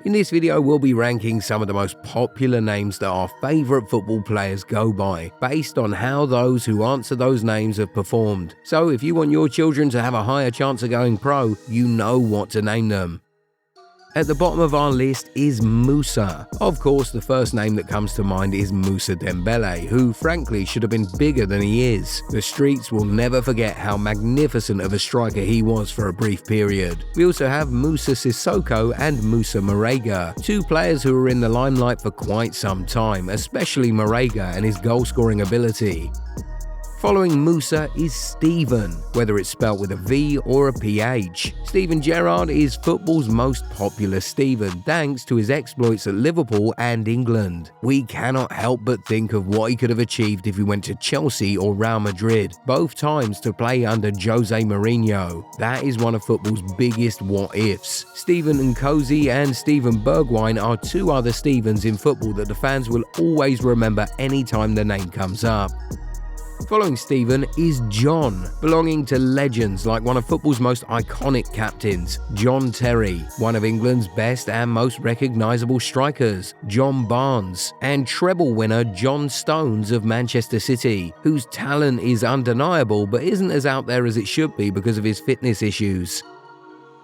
In this video, we'll be ranking some of the most popular names that our favourite football players go by, based on how those who answer those names have performed. So if you want your children to have a higher chance of going pro, you know what to name them. At the bottom of our list is Musa. Of course, the first name that comes to mind is Moussa Dembele, who frankly should have been bigger than he is. The streets will never forget how magnificent of a striker he was for a brief period. We also have Moussa Sissoko and Moussa Marega, two players who were in the limelight for quite some time, especially Marega and his goal-scoring ability. Following Musa is Steven, whether it's spelt with a V or a PH. Steven Gerrard is football's most popular Steven, thanks to his exploits at Liverpool and England. We cannot help but think of what he could have achieved if he went to Chelsea or Real Madrid, both times to play under Jose Mourinho. That is one of football's biggest what-ifs. Steven Nkosi and Steven Bergwijn are two other Stevens in football that the fans will always remember anytime the name comes up. Following Steven is John, belonging to legends like one of football's most iconic captains, John Terry, one of England's best and most recognisable strikers, John Barnes, and treble winner John Stones of Manchester City, whose talent is undeniable but isn't as out there as it should be because of his fitness issues.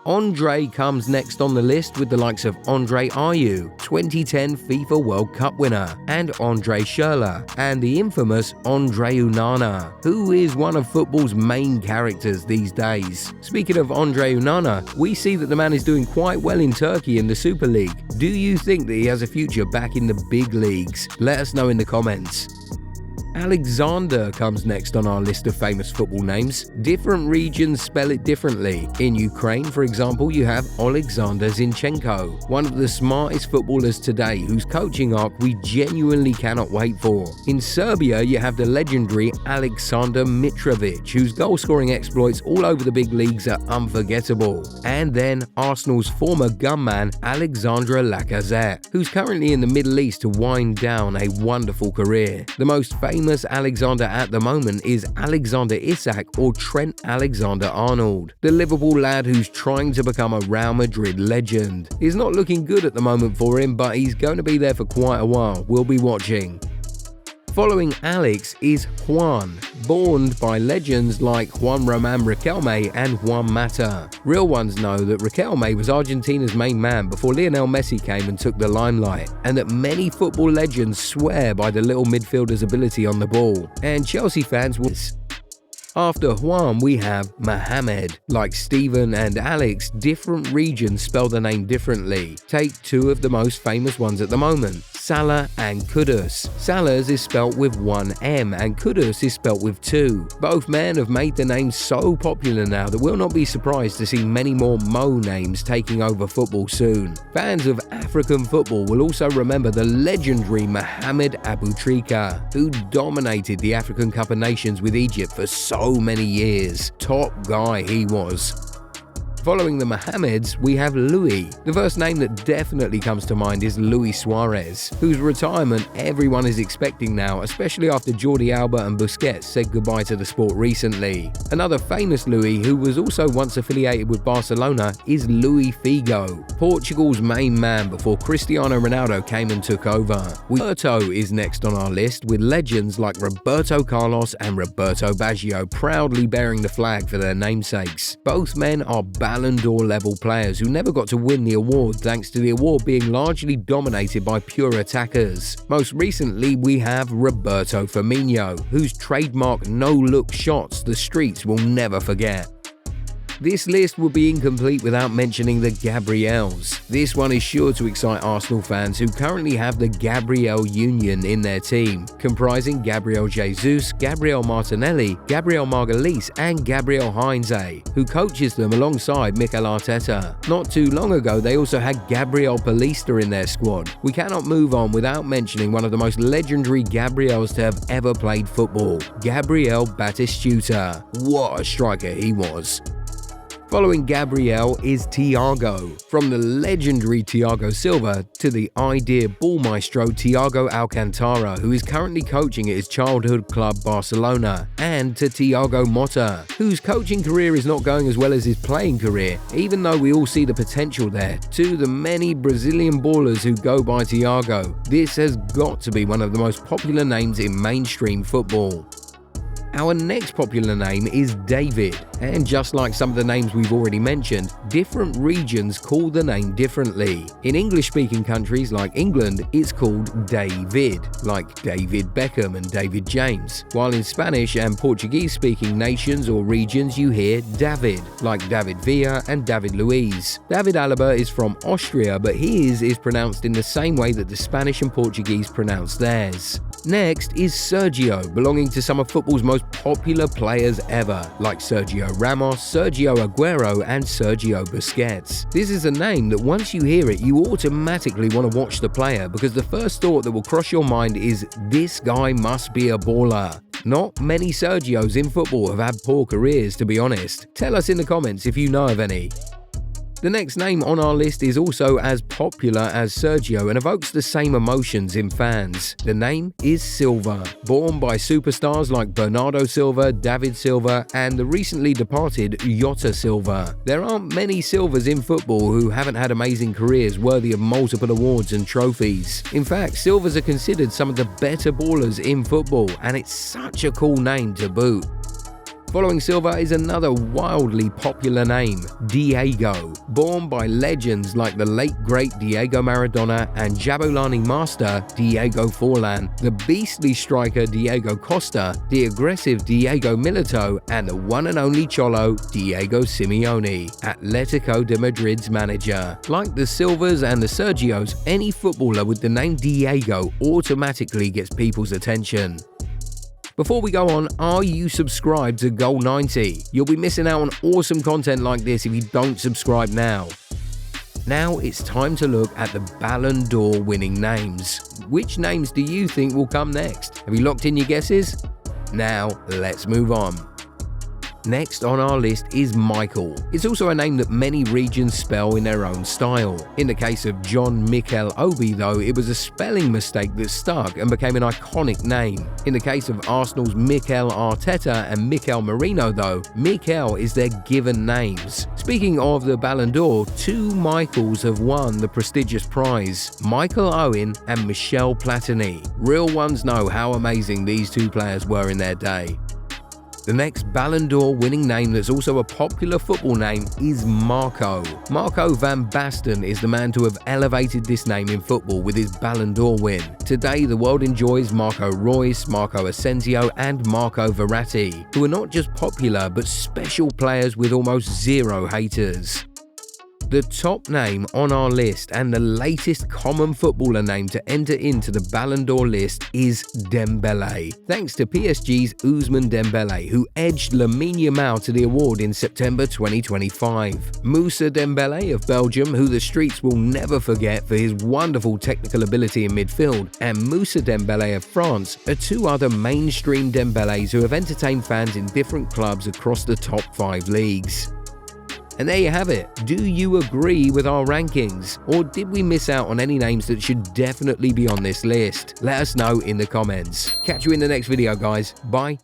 Andre comes next on the list with the likes of Andre Ayew, 2010 FIFA World Cup winner, and Andre Schürrle, and the infamous Andre Onana, who is one of football's main characters these days. Speaking of Andre Onana, we see that the man is doing quite well in Turkey in the Super League. Do you think that he has a future back in the big leagues? Let us know in the comments. Alexander comes next on our list of famous football names. Different regions spell it differently. In Ukraine, for example, you have Alexander Zinchenko, one of the smartest footballers today whose coaching arc we genuinely cannot wait for. In Serbia, you have the legendary Aleksandar Mitrovic, whose goal-scoring exploits all over the big leagues are unforgettable. And then Arsenal's former gunman Alexandre Lacazette, who's currently in the Middle East to wind down a wonderful career. The most famous Alexander at the moment is Alexander Isak or Trent Alexander-Arnold, the Liverpool lad who's trying to become a Real Madrid legend. It's not looking good at the moment for him, but he's going to be there for quite a while. We'll be watching. Following Alex is Juan, born by legends like Juan Román Riquelme and Juan Mata. Real ones know that Riquelme was Argentina's main man before Lionel Messi came and took the limelight, and that many football legends swear by the little midfielder's ability on the ball, and Chelsea fans will. After Juan, we have Mohamed. Like Steven and Alex, different regions spell the name differently. Take two of the most famous ones at the moment, Salah and Kudus. Salah's is spelt with one M and Kudus is spelt with two. Both men have made the name so popular now that we'll not be surprised to see many more Mo names taking over football soon. Fans of African football will also remember the legendary Mohamed Aboutrika, who dominated the African Cup of Nations with Egypt for so many years. Top guy he was. Following the Mohameds, we have Louis. The first name that definitely comes to mind is Luis Suarez, whose retirement everyone is expecting now, especially after Jordi Alba and Busquets said goodbye to the sport recently. Another famous Louis, who was also once affiliated with Barcelona, is Luis Figo, Portugal's main man before Cristiano Ronaldo came and took over. Roberto is next on our list, with legends like Roberto Carlos and Roberto Baggio proudly bearing the flag for their namesakes. Both men are Ballon d'Or level players who never got to win the award thanks to the award being largely dominated by pure attackers. Most recently, we have Roberto Firmino, whose trademark no-look shots the streets will never forget. This list would be incomplete without mentioning the Gabriels. This one is sure to excite Arsenal fans who currently have the Gabriel Union in their team, comprising Gabriel Jesus, Gabriel Martinelli, Gabriel Margalise and Gabriel Heinze, who coaches them alongside Mikel Arteta. Not too long ago, they also had Gabriel Paulista in their squad. We cannot move on without mentioning one of the most legendary Gabriels to have ever played football, Gabriel Batistuta. What a striker he was. Following Gabriel is Thiago. From the legendary Thiago Silva to the idea ball maestro Thiago Alcantara, who is currently coaching at his childhood club Barcelona, and to Thiago Motta, whose coaching career is not going as well as his playing career, even though we all see the potential there, to the many Brazilian ballers who go by Thiago. This has got to be one of the most popular names in mainstream football. Our next popular name is David, and just like some of the names we've already mentioned, different regions call the name differently. In English-speaking countries like England, it's called David, like David Beckham and David James, while in Spanish and Portuguese-speaking nations or regions you hear David, like David Villa and David Luiz. David Alaba is from Austria, but his is pronounced in the same way that the Spanish and Portuguese pronounce theirs. Next is Sergio, belonging to some of football's most popular players ever, like Sergio Ramos, Sergio Aguero, and Sergio Busquets. This is a name that once you hear it, you automatically want to watch the player, because the first thought that will cross your mind is, this guy must be a baller. Not many Sergios in football have had poor careers, to be honest. Tell us in the comments if you know of any. The next name on our list is also as popular as Sergio and evokes the same emotions in fans. The name is Silva. Born by superstars like Bernardo Silva, David Silva, and the recently departed Jota Silva. There aren't many Silvas in football who haven't had amazing careers worthy of multiple awards and trophies. In fact, Silvas are considered some of the better ballers in football, and it's such a cool name to boot. Following Silva is another wildly popular name, Diego. Born by legends like the late great Diego Maradona and Jabulani master Diego Forlan, the beastly striker Diego Costa, the aggressive Diego Milito, and the one and only Cholo Diego Simeone, Atletico de Madrid's manager. Like the Silvas and the Sergios, any footballer with the name Diego automatically gets people's attention. Before we go on, are you subscribed to Goal 90? You'll be missing out on awesome content like this if you don't subscribe now. Now it's time to look at the Ballon d'Or winning names. Which names do you think will come next? Have you locked in your guesses? Now let's move on. Next on our list is Michael. It's also a name that many regions spell in their own style. In the case of John Mikel Obi, though, it was a spelling mistake that stuck and became an iconic name. In the case of Arsenal's Mikel Arteta and Mikel Merino, though, Mikel is their given names. Speaking of the Ballon d'Or, two Michaels have won the prestigious prize, Michael Owen and Michel Platini. Real ones know how amazing these two players were in their day. The next Ballon d'Or winning name that's also a popular football name is Marco. Marco van Basten is the man to have elevated this name in football with his Ballon d'Or win. Today, the world enjoys Marco Reus, Marco Asensio, and Marco Verratti, who are not just popular but special players with almost zero haters. The top name on our list and the latest common footballer name to enter into the Ballon d'Or list is Dembele, thanks to PSG's Ousmane Dembele, who edged Lamine Yamal to the award in September 2025. Moussa Dembele of Belgium, who the streets will never forget for his wonderful technical ability in midfield, and Moussa Dembele of France are two other mainstream Dembeles who have entertained fans in different clubs across the top 5 leagues. And there you have it. Do you agree with our rankings? Or did we miss out on any names that should definitely be on this list? Let us know in the comments. Catch you in the next video, guys. Bye.